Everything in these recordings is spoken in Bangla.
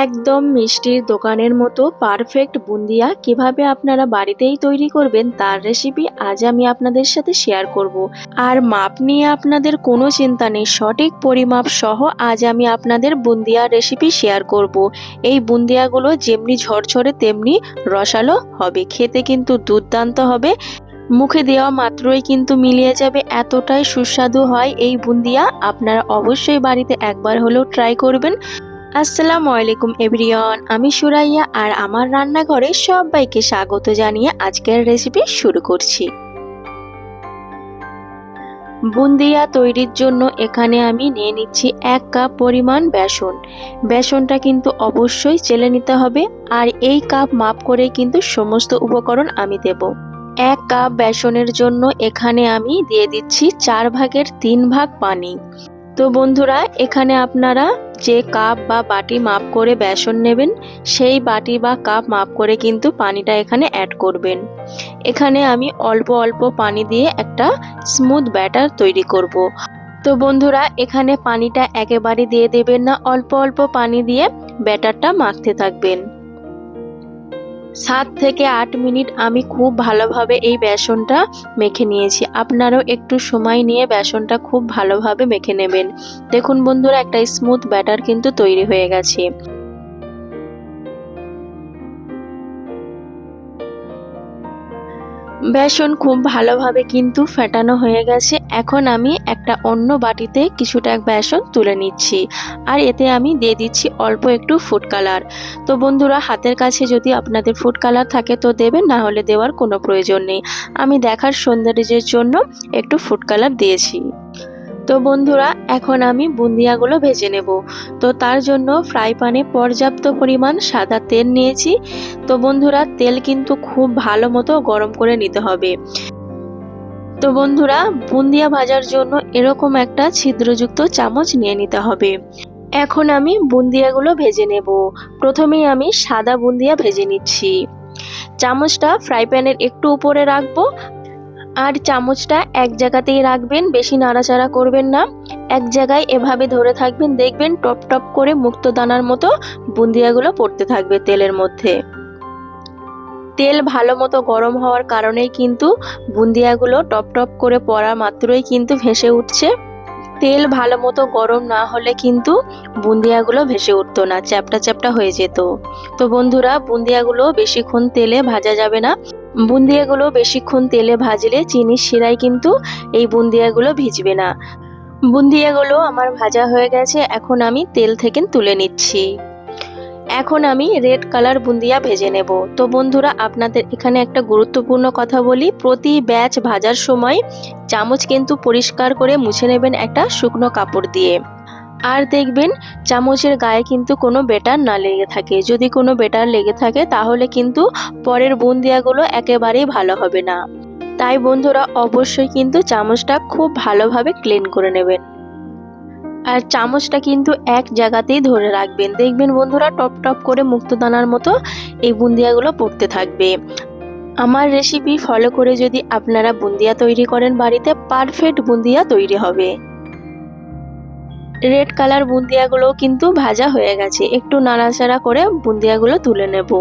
একদম মিষ্টির দোকানের মতো পারফেক্ট বুন্দিয়া কিভাবে আপনারা বাড়িতেই তৈরি করবেন তার রেসিপি আজ আমি আপনাদের সাথে শেয়ার করব। আর মাপ নিয়ে আপনাদের কোনো চিন্তা নেই, সঠিক পরিমাপ সহ আজ আমি আপনাদের বুন্দিয়া রেসিপি শেয়ার করব। এই বুন্দিয়াগুলো যেমনি ঝরঝরে তেমনি রসালো হবে, খেতে কিন্তু দুর্দান্ত হবে। মুখে দেওয়া মাত্রই কিন্তু মিলিয়ে যাবে, এতটাই সুস্বাদু হয় এই বুন্দিয়া। আপনারা অবশ্যই বাড়িতে একবার হলেও ট্রাই করবেন। আসসালামু আলাইকুম এভরিওয়ান, আমি সুরাইয়া আর আমার রান্নাঘরে সবাইকে স্বাগত জানিয়ে আজকের রেসিপি শুরু করছি। বুন্দিয়া তৈরির জন্য এখানে আমি নিয়ে নিচ্ছি 1 কাপ পরিমাণ বেসন। বেসনটা কিন্তু অবশ্যই চেলে নিতে হবে, আর এই কাপ মাপ করে কিন্তু সমস্ত উপকরণ আমি দেব। 1 কাপ বেসনের জন্য এখানে আমি দিয়ে দিচ্ছি 4 ভাগের 3 ভাগ পানি। তো বন্ধুরা, এখানে আপনারা যে কাপ বা বাটি মাপ করে বেসন নেবেন সেই বাটি বা কাপ মাপ করে কিন্তু পানিটা এখানে অ্যাড করবেন। এখানে আমি অল্প অল্প পানি দিয়ে একটা স্মুথ ব্যাটার তৈরি করব। তো বন্ধুরা, এখানে পানিটা একেবারে দিয়ে দেবেন না, অল্প অল্প পানি দিয়ে ব্যাটারটা মাখতে থাকবেন। 7 থেকে 8 মিনিট আমি খুব ভালোভাবে এই বেসনটা মেখে নিয়েছি। আপনারাও একটু সময় নিয়ে বেসনটা খুব ভালোভাবে মেখে নেবেন। দেখুন বন্ধুরা, একটা স্মুথ ব্যাটার কিন্তু তৈরি হয়ে গেছে। বেসন খুব ভালোভাবে কিন্তু ফেটানো হয়ে গেছে। এখন আমি একটা অন্য বাটিতে কিছুটা বেসন তুলে নিচ্ছি, আর এতে আমি দিয়ে দিচ্ছি অল্প একটু ফুড কালার। তো বন্ধুরা, হাতের কাছে যদি আপনাদের ফুড কালার থাকে তো দেবেন, না হলে দেওয়ার কোনো প্রয়োজন নেই। আমি দেখার সৌন্দর্যের জন্য একটু ফুড কালার দিয়েছি। তো বন্ধুরা, এখন আমি বুন্দিয়াগুলো ভেজে নেব। তো তার জন্য ফ্রাই প্যানে পর্যাপ্ত পরিমাণ সাদা তেল নিয়েছি। তো বন্ধুরা, তেল কিন্তু খুব ভালো মতো গরম করে নিতে হবে। তো বন্ধুরা, বুন্দিয়া ভাজার জন্য এরকম একটা ছিদ্রযুক্ত চামচ নিয়ে নিতে হবে। এখন আমি বুন্দিয়াগুলো ভেজে নেব। প্রথমেই আমি সাদা বুন্দিয়া ভেজে নিচ্ছি। চামচটা ফ্রাই প্যানের একটু উপরে রাখবো, আর চামচটা এক জায়গাতেই রাখবেন, বেশি নাড়াচাড়া করবেন না। এক জায়গায় এভাবে ধরে থাকবেন, দেখবেন টপ টপ করে মুক্তো দানার মতো বুন্দিয়াগুলো পড়তে থাকবে তেলের মধ্যে। তেল ভালো মতো গরম হওয়ার কারণেই কিন্তু বুন্দিয়াগুলো টপ টপ করে পড়া মাত্রই কিন্তু ভেসে উঠছে। তেল ভালো মতো গরম না হলে কিন্তু বুন্দিয়াগুলো ভেসে উঠতো না, চ্যাপটা চ্যাপটা হয়ে যেত। তো বন্ধুরা, বুন্দিয়াগুলো বেশিক্ষণ তেলে ভাজা যাবে না। বুন্দিয়াগুলো বেশিক্ষণ তেলে ভাজলে চিনির শিরায় কিন্তু এই বুন্দিয়াগুলো ভিজবে না। বুন্দিয়াগুলো আমার ভাজা হয়ে গেছে, এখন আমি তেল থেকে তুলে নিচ্ছি। এখন আমি রেড কালার বুন্দিয়া ভেজে নেব। তো বন্ধুরা, আপনাদের এখানে একটা গুরুত্বপূর্ণ কথা বলি, প্রতি ব্যাচ ভাজার সময় চামচ কিন্তু পরিষ্কার করে মুছে নেবেন একটা শুকনো কাপড় দিয়ে। আর দেখবেন চামচের গায়ে কিন্তু কোনো বেটার না লেগে থাকে। যদি কোনো বেটার লেগে থাকে তাহলে কিন্তু পরের বুন্দিয়াগুলো একেবারেই ভালো হবে না। তাই বন্ধুরা, অবশ্যই কিন্তু চামচটা খুব ভালোভাবে ক্লিন করে নেবেন। আর চামচটা কিন্তু এক জায়গাতেই ধরে রাখবেন, দেখবেন বন্ধুরা টপ টপ করে মুক্তদানার মতো এই বুন্দিয়াগুলো পড়তে থাকবে। আমার রেসিপি ফলো করে যদি আপনারা বুন্দিয়া তৈরি করেন বাড়িতে, পারফেক্ট বুন্দিয়া তৈরি হবে। রেড কালার বুন্দিয়াগুলো কিন্তু ভাজা হয়ে গেছে, একটু নাড়াচাড়া করে বুন্দিয়াগুলো তুলে নেব।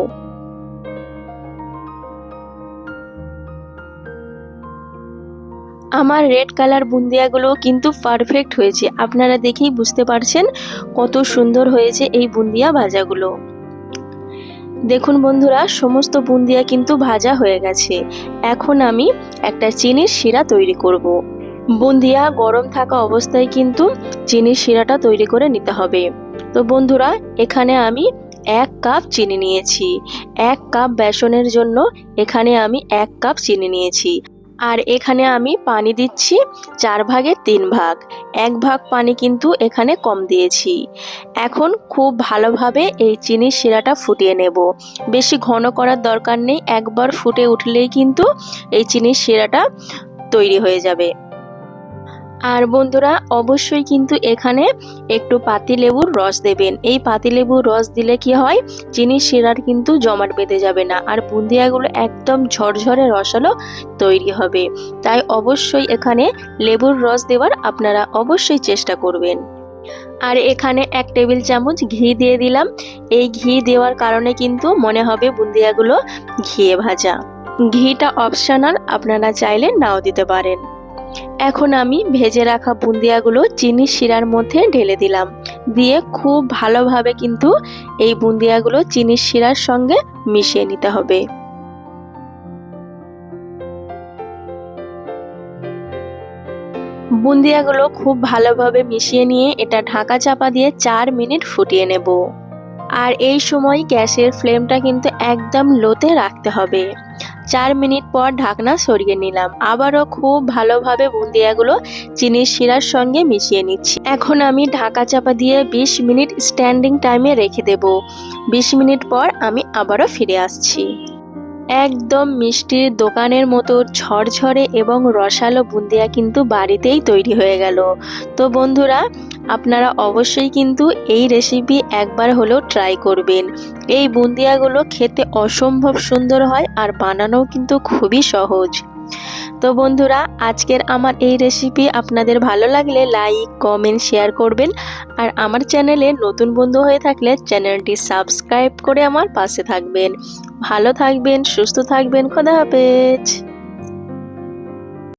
আমার রেড কালার বুন্দিয়াগুলো কিন্তু পারফেক্ট হয়েছে, আপনারা দেখেই বুঝতে পারছেন কত সুন্দর হয়েছে এই বুন্দিয়া ভাজাগুলো। দেখুন বন্ধুরা, সমস্ত বুন্দিয়া কিন্তু ভাজা হয়ে গেছে। এখন আমি একটা চিনির শিরা তৈরি করব। বুন্দিয়া গরম থাকা অবস্থায় কিন্তু চিনির শিরাটা তৈরি করে নিতে হবে। তো বন্ধুরা, এখানে আমি 1 কাপ চিনি নিয়েছি। 1 কাপ বেসনের জন্য এখানে আমি 1 কাপ চিনি নিয়েছি। আর এখানে আমি পানি দিচ্ছি 4 ভাগের 3 ভাগ। 1 ভাগ পানি কিন্তু এখানে কম দিয়েছি। এখন খুব ভালোভাবে এই চিনির শিরাটা ফুটিয়ে নেব। বেশি ঘন করার দরকার নেই, একবার ফুটে উঠলেই কিন্তু এই চিনির শিরাটা তৈরি হয়ে যাবে। আর বন্ধুরা, অবশ্যই কিন্তু এখানে একটু পাতিলেবুর রস দেবেন। এই পাতিলেবুর রস দিলে কি হয়, চিনির শিরার কিন্তু জমাট বেঁধে যাবে না, আর বুন্দিয়াগুলো একদম ঝরঝরে রসালো তৈরি হবে। তাই অবশ্যই এখানে লেবুর রস দেওয়ার আপনারা অবশ্যই চেষ্টা করবেন। আর এখানে 1 টেবিল চামচ ঘি দিয়ে দিলাম। এই ঘি দেওয়ার কারণে কিন্তু মনে হবে বুন্দিয়াগুলো ঘিয়ে ভাজা। ঘিটা অপশনাল, আপনারা চাইলে নাও দিতে পারেন। এখন আমি ভেজে রাখা বুন্দিয়াগুলো চিনির শিরার মধ্যে ঢেলে দিলাম। দিয়ে খুব ভালোভাবে কিন্তু এই বুন্দিয়াগুলো চিনির শিরার সঙ্গে মিশিয়ে নিতে হবে। বুন্দিয়াগুলো খুব ভালোভাবে মিশিয়ে নিয়ে এটা ঢাকা চাপা দিয়ে 4 মিনিট ফুটিয়ে নেব। আর এই সময় গ্যাসের ফ্লেমটা কিন্তু একদম লোতে রাখতে হবে। 4 মিনিট পর ঢাকনা সরিয়ে নিলাম। আবারও খুব ভালোভাবে বুন্দিয়াগুলো চিনির শিরার সঙ্গে মিশিয়ে নিচ্ছি। এখন আমি ঢাকা চাপা দিয়ে 20 মিনিট স্ট্যান্ডিং টাইমে রেখে দেব। 20 মিনিট পর আমি আবারও ফিরে আসছি। একদম মিষ্টির দোকানের মতো ঝরঝরে এবং রসালো বুন্দিয়া কিন্তু বাড়িতেই তৈরি হয়ে গেল। তো বন্ধুরা, আপনারা অবশ্যই কিন্তু এই রেসিপি একবার হলেও ট্রাই করবেন। এই বুন্দিয়াগুলো খেতে অসম্ভব সুন্দর হয় আর বানানোও কিন্তু খুবই সহজ। তো বন্ধুরা, আজকের আমার এই রেসিপি আপনাদের ভালো লাগলে লাইক, কমেন্ট, শেয়ার করবেন। আর আমার চ্যানেলে নতুন বন্ধু হয়ে থাকলে চ্যানেলটি সাবস্ক্রাইব করে আমার পাশে থাকবেন। ভালো থাকবেন, সুস্থ থাকবেন। খোদা হাফেজ।